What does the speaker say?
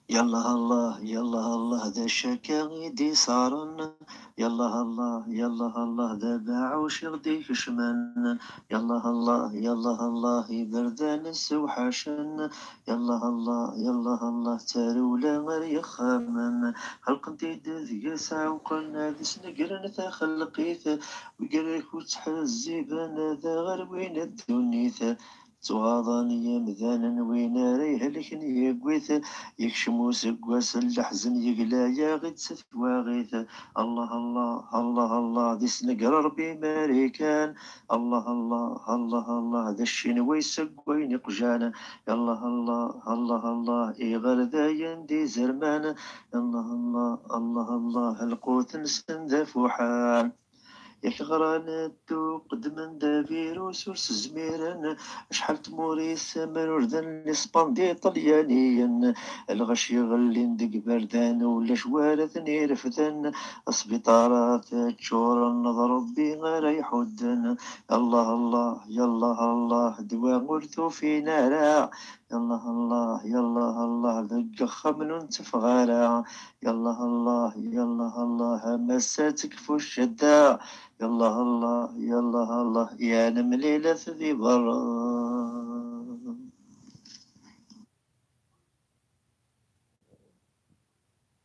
يلا الله يلا الله ذا الشكاغيدي صارن. يلا الله يلا الله ذا باعوش يغدي كشمن. يلا الله يلا الله بردان السوحشن. يلا الله يلا الله تارولا غير يخمن. خلق انتي ذي ساعة وقلنا ذي سنقرن ذا خلقيث. وقريك وتحزي بنا ذا غير وين الدنيث. تواضاني مذانا وين ريه لكن يقويث. يكشمو سقواس الحزن يقلا يا غد ستواغيث. الله الله الله الله ذي سنقر ربي ماريكان. الله الله الله الله ذا الشنوي سقوين قجانا. الله الله الله الله إيغر ذا يندي زرمان. الله الله الله الله القوت نسن ذا فوحان. يكغران الدو قدمن دافير وسوس زميرن. شحال تموري السمر وردن لسباندي طليانيا. الغش يغلي ندق بردان ولا شوارثني رفدن. السبيطارات تشور النظر ربي غير يحدن. الله الله يلا الله دوا غرثو في نارا. يلا الله يلا الله ذق خمن تفغارا. يلا الله يلا الله مساتك في الشدة. يلا الله يلا الله يا نمليلة ذي برا.